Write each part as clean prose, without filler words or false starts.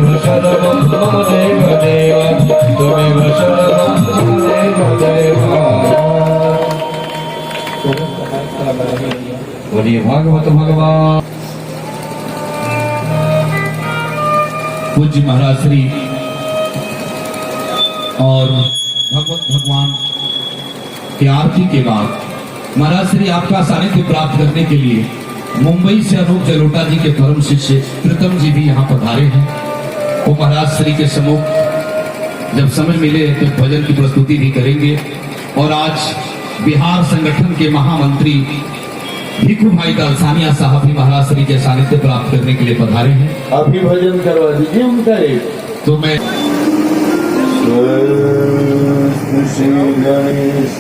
त्वमेव शरणं मम देवदेव त्वमेव शरणं मम देवदेव। बोलिए भागवत भगवान। पूज्य महाराज श्री और भगवत भगवान की आरती के बाद महाराज श्री आपका सानिध्य प्राप्त करने के लिए मुंबई से अनूप जलोटा जी के परम शिष्य प्रीतम जी भी यहाँ पधारे हैं। वो महाराज श्री के सम्मुख जब समय मिले तो भजन की प्रस्तुति भी करेंगे। और आज बिहार संगठन के महामंत्री भिखू भाई दलसानिया साहब भी महाराज श्री के सानिध्य प्राप्त करने के लिए पधारे हैं। अभी भजन करवा दीजिए उनका एक। तो मैं श्री गणेश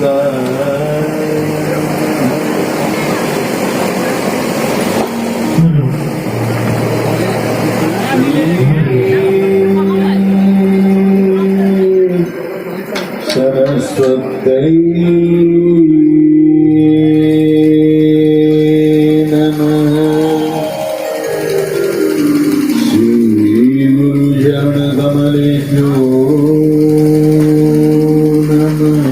सरस्वती नमः। श्री गुरुचरण कमलेभ्यो नमः।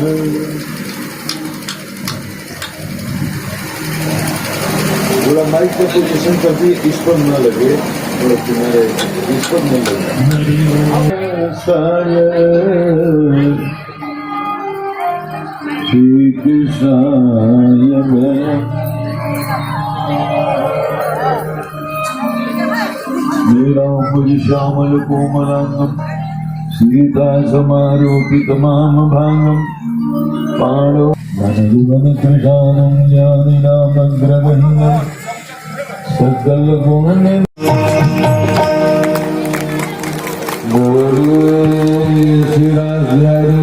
थोड़ा माइक का पोजीशन करती इस पर न लगे, थोड़ा किनारे इस पर न लगे। ठीक मेरा मुझ श्यामल कोमलांगम सीता समारोपित माम भांगम पाणो धनुवन कृशानं ज्ञानिनामग्रगण्यं सकल गुण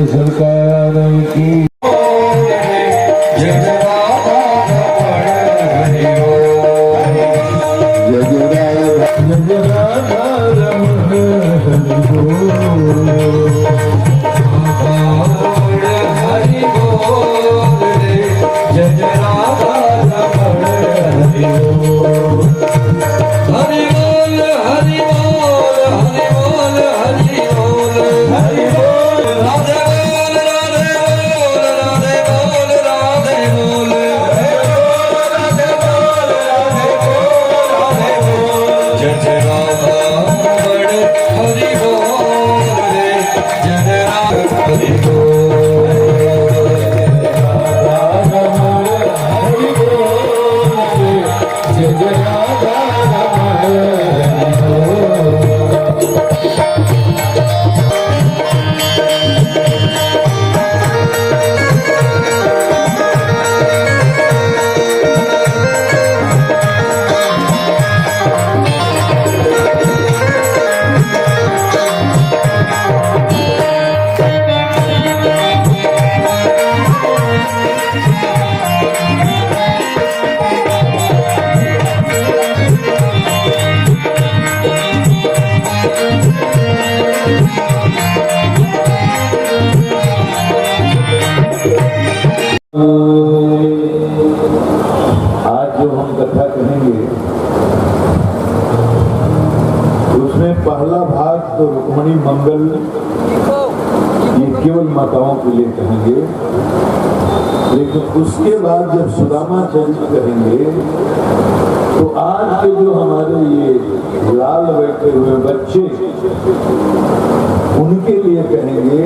सरकार की आज जो हम कथा कहेंगे उसमें पहला भाग तो रुक्मणी मंगल ये केवल माताओं के लिए कहेंगे, लेकिन उसके बाद जब सुदामा चरित्र कहेंगे तो आज के जो हमारे ये लाल बैठे हुए बच्चे उनके लिए कहेंगे।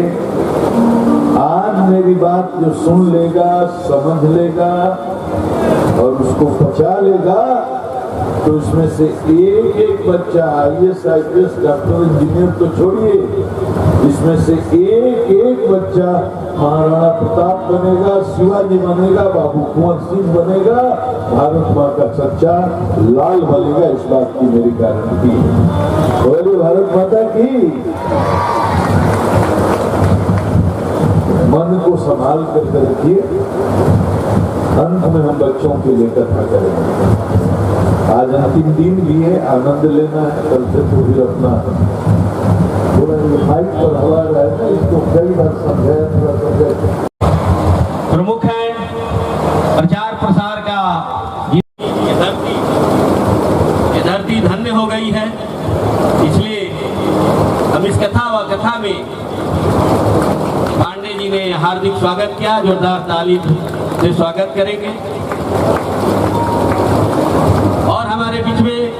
आज मेरी बात जो सुन लेगा, समझ लेगा और उसको पचा लेगा तो इसमें से एक एक बच्चा IAS, IPS, डॉक्टर, इंजीनियर तो छोड़िए, इसमें से एक एक बच्चा महाराणा प्रताप बनेगा, शिवाजी बनेगा, बाबू कुंवर सिंह बनेगा, भारत माँ का सच्चा लाल बनेगा। इस बात की मेरी गारंटी है। बोले भारत माता की। मन को संभाल कर रखिए। अंत में हम बच्चों के लिए कथा करेंगे। आज अंतिम दिन भी है, आनंद लेना है। कल से तो फिर अपना थोड़ा माइक पर हवा रहा है ना, इसको कई बार समझाया, थोड़ा समझाया। प्रमुख है प्रचार प्रसार का। ये धरती धन्य हो गई है, इसलिए व कथा में पांडे जी ने हार्दिक स्वागत किया। जोरदार ताली से स्वागत करेंगे। और हमारे बीच में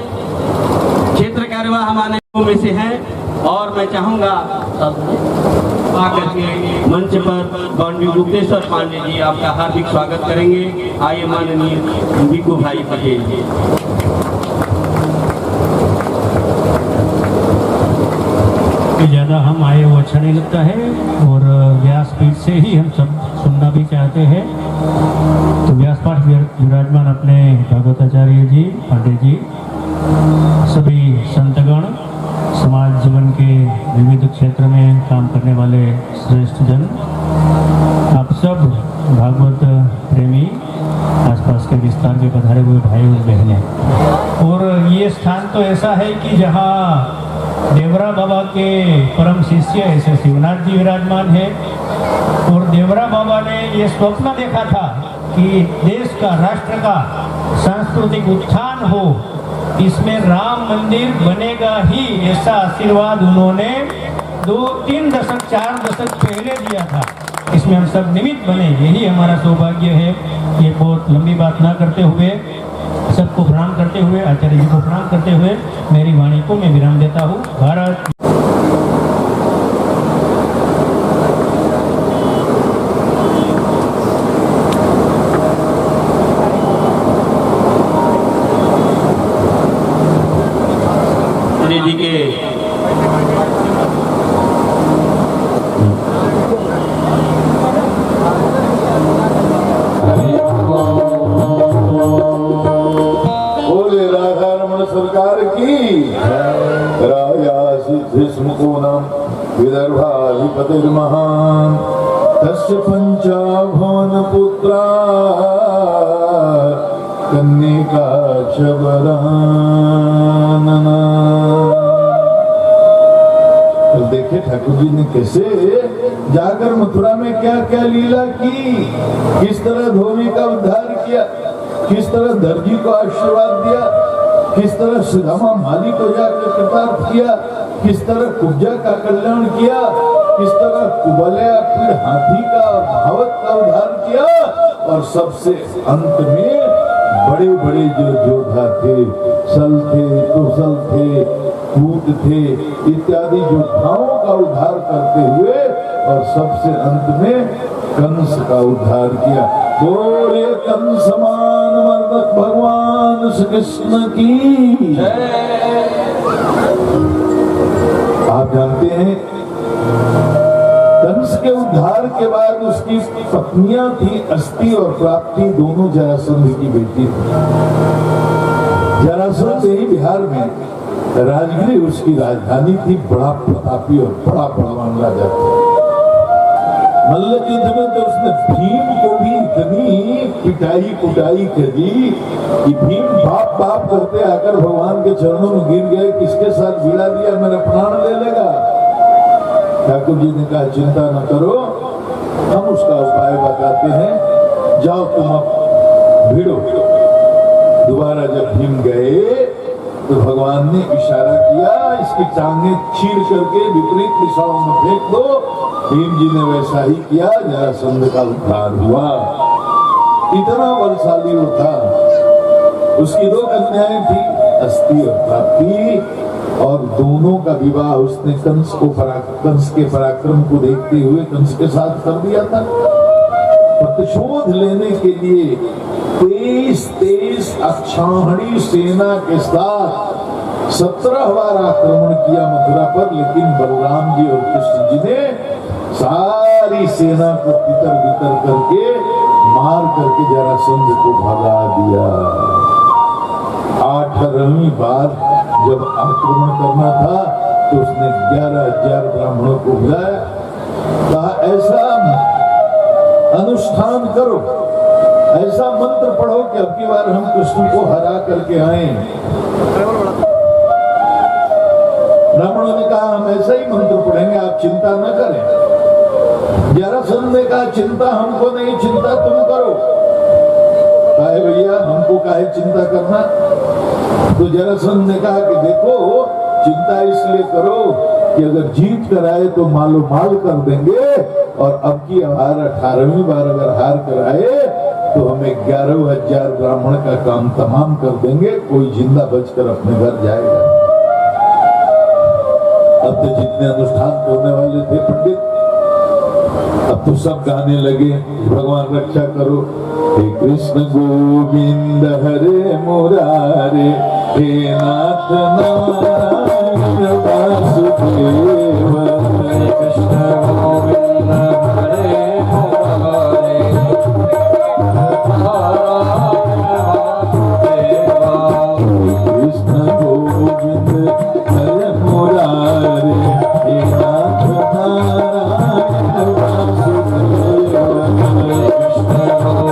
क्षेत्र कार्यवाह हमारे में से हैं और मैं चाहूंगा आकर के मंच पर बाउंड्री गुप्तेश्वर पांडे जी आपका हार्दिक स्वागत करेंगे। आइए माननीय भिकू भाई पटेल जी। ज़्यादा हम आए वो अच्छा नहीं लगता है और व्यासपीठ से ही हम सब सुनना भी चाहते हैं। तो व्यासपाठ विराजमान अपने भागवताचार्य जी, पांडे जी, सभी संतगण, समाज जीवन के विविध क्षेत्र में काम करने वाले श्रेष्ठ जन, आप सब भागवत प्रेमी, आसपास के विस्तार के पधारे हुए भाई और बहनें। और ये स्थान तो ऐसा है कि जहाँ देवरा बाबा के परम शिष्य ऐसे शिवनाथ जी विराजमान है। और देवरा बाबा ने ये स्वप्न देखा था कि देश का, राष्ट्र का सांस्कृतिक उत्थान हो, इसमें राम मंदिर बनेगा ही, ऐसा आशीर्वाद उन्होंने 2-3 दशक 4 दशक पहले दिया था। इसमें हम सब निमित्त बने, यही हमारा सौभाग्य है। ये बहुत लंबी बात ना करते हुए, सबको प्रणाम करते हुए, आचार्य जी को प्रणाम करते हुए मेरी वाणी को मैं विराम देता हूँ। भारत जी के बोले राधा रमण सरकार की। राजा सिद्धिस्मुकोनाम विदर्भाधिपतिर्महान तस्य पंचाभवन पुत्रा कन्यका चबरानना। तो देखे ठाकुर जी ने कैसे जाकर मथुरा में क्या क्या लीला की, किस तरह धोबी का उद्धार किया, किस तरह दर्जी को आशीर्वाद दिया, किस तरह सुदामा माली को जाकर कृतार्थ किया, किस तरह कुब्जा का कल्याण किया, किस तरह कुबलया पीड़ हाथी का और भावत का उद्धार किया। और सबसे अंत में बड़े बड़े जो योद्धा थे, सल थे, तुसल थे, कूट थे, इत्यादि योद्धाओं का उद्धार करते हुए और सबसे अंत में कंस का उद्धार किया। बोले कंस मान मर्दक भगवान श्री कृष्ण की। आप जानते हैं कंस के उद्धार के बाद उसकी पत्नियां थी अस्ति और प्राप्ति, दोनों जरासंध की बेटी थी। जरासंध ही बिहार में राजगिरी उसकी राजधानी थी। बड़ा प्रतापी और बड़ा बलवान राजा था। मल्ल युद्ध में तो उसने भीम को भी इतनी पिटाई कुटाई करी कि भीम बाप बाप करते आकर भगवान के चरणों में गिर गए। किसके साथ भिड़ा दिया, मेरा प्राण ले लेगा। ठाकुर जी ने कहा चिंता न करो, हम उसका उपाय बताते हैं, जाओ तुम अब भिड़ो। दोबारा जब भीम गए तो भगवान ने इशारा किया, इसकी टांगें चीर करके विपरीत दिशाओं में फेंक दो। भीम जी ने वैसा ही किया, जरासंध का उद्धार हुआ। इतना बलशाली वो था। उसकी 2 कन्याएं थी, अस्ति और प्राप्ति, और दोनों का विवाह उसने कंस के पराक्रम को देखते हुए कंस के साथ कर दिया था। प्रतिशोध लेने के लिए 23 अक्षांहणी सेना के साथ 17 बार आक्रमण किया मथुरा पर, लेकिन बलराम जी और कृष्ण जी ने सारी सेना को तितर बितर करके मार करके जरासंध को भगा दिया। 18वीं बार जब आक्रमण करना था तो उसने 11,000 ब्राह्मणों को बुलाया, कहा ऐसा अनुष्ठान करो, ऐसा मंत्र पढ़ो कि अब की बार हम कृष्ण को हरा करके आए। ब्राह्मणों ने कहा हम ऐसा ही मंत्र पढ़ेंगे, आप चिंता न करें। जरासंध ने कहा चिंता हमको नहीं, चिंता तुम करो। काहे भैया, हमको काहे चिंता करना। तो जरासंध ने कहा कि देखो चिंता इसलिए करो कि अगर जीत कर आए तो मालो माल कर देंगे, और अब की हार 18वीं बार अगर हार कर आए तो हमें 11,000 ब्राह्मण का काम तमाम कर देंगे, कोई जिंदा बचकर अपने घर जाएगा। अब तो जितने अनुष्ठान होने वाले थे पंडित, अब तो सब गाने लगे भगवान रक्षा करो, हे कृष्ण गोविंद हरे मुरारे, हे नाथ नारायण वासुदेव, हरे कृष्ण गोविंद हरे मुरारे, कृष्ण गोविंद हरे मुरारे, हे नाथ नारायण वासुदेव, हरे कृष्ण गोविंद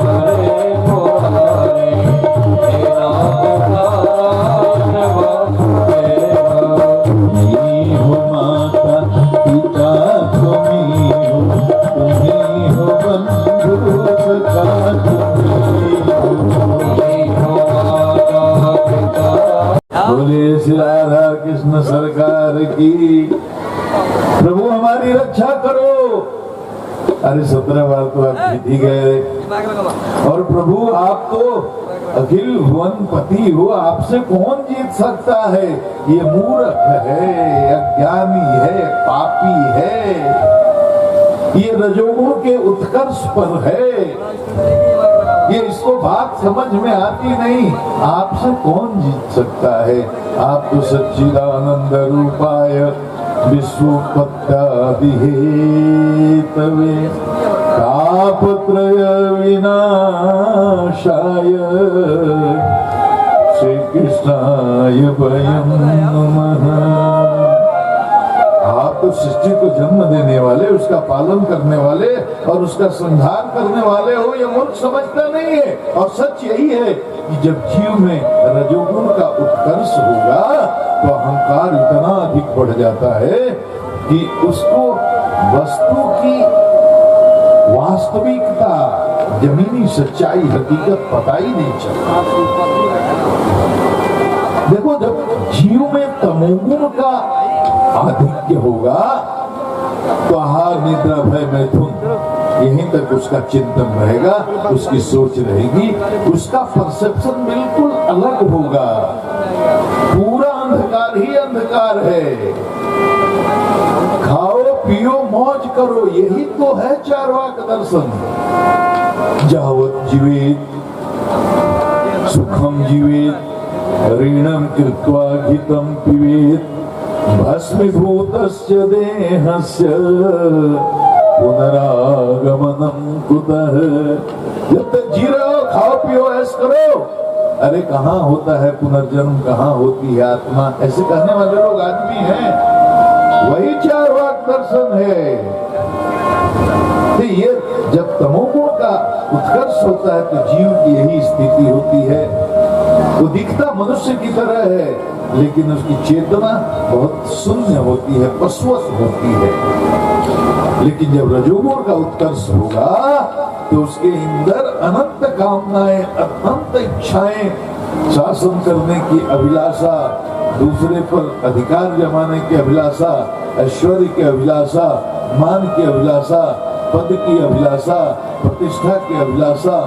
हरे मुरारे, हे नाथ नारायण वासुदेव। तुम्ही हो माता पिता, तुम्ही हो बंधु सखा, बोले श्री राधा कृष्ण सरकार की। प्रभु हमारी रक्षा करो। अरे 17 बार तो आप जीत ही गए, और प्रभु आप तो अखिल भुवन पति हो, आपसे कौन जीत सकता है? ये मूर्ख है, अज्ञानी है, पापी है, ये रजोगुण के उत्कर्ष पर है, ये इसको बात समझ में आती नहीं। आपसे कौन जीत सकता है? आप तो सच्चिदानंद रूपाय विश्वोत्पत्त्यादि हेतवे तापत्रय विनाशाय श्री कृष्णाय वयं नमः। आप तो सृष्टि को जन्म देने वाले, उसका पालन करने वाले और उसका संहार करने वाले हो, ये मूर्ख समझता नहीं है। और सच यही है कि जब जीव में रजोगुण का उत्कर्ष होगा तो अहंकार इतना अधिक बढ़ जाता है कि उसको वस्तु की वास्तविकता, जमीनी सच्चाई, हकीकत पता ही नहीं चलता। देखो, जब जीव में तमोगुण का आधिक्य होगा तो आहार निद्रा भय मैथुन यहीं तक उसका चिंतन रहेगा, उसकी सोच रहेगी, उसका परसेप्शन बिल्कुल अलग होगा। पूरा अंधकार ही अंधकार है। खाओ पियो मौज करो, यही तो है चार्वाक दर्शन। जावत जीवेत सुखम जीवेत, ऋणम कृत्वा घितम पिबेत, भस्मीभूतस्य देहस्य पुनरागमनम कुतः। जब तक जी रहे हो खाओ पियो ऐश करो। अरे कहाँ होता है पुनर्जन्म, कहाँ होती है आत्मा? ऐसे कहने वाले लोग आदमी हैं। वही चार्वाक दर्शन है। तो ये जब तमोगुण का उत्कर्ष होता है तो जीव की यही स्थिति होती है। वो दिखता मनुष्य की तरह है, लेकिन उसकी चेतना बहुत शून्य होती है, पशुवत होती है। लेकिन जब रजोगुण का उत्कर्ष होगा तो उसके अंदर अनंत कामनाएं, अनंत इच्छाएं, शासन करने की अभिलाषा, दूसरे पर अधिकार जमाने की अभिलाषा, ऐश्वर्य की अभिलाषा, मान की अभिलाषा, पद की अभिलाषा, प्रतिष्ठा की अभिलाषा,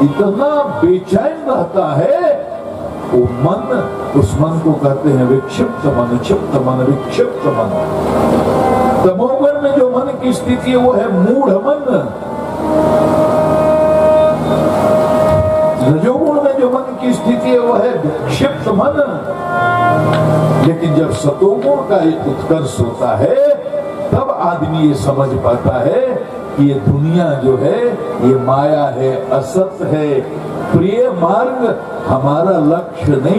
इतना बेचैन रहता है वो मन। उस मन को कहते हैं विक्षिप्त मन, क्षिप्त मन, विक्षिप्त मन। तमोगुण में जो मन की स्थिति है वो है मूढ़ मन। रजोगुण में जो मन की स्थिति है वो है विक्षिप्त मन। लेकिन जब सतोगुण का उत्कर्ष होता है तब आदमी ये समझ पाता है कि ये दुनिया जो है ये माया है, असत है, प्रिय मार्ग हमारा लक्ष्य नहीं।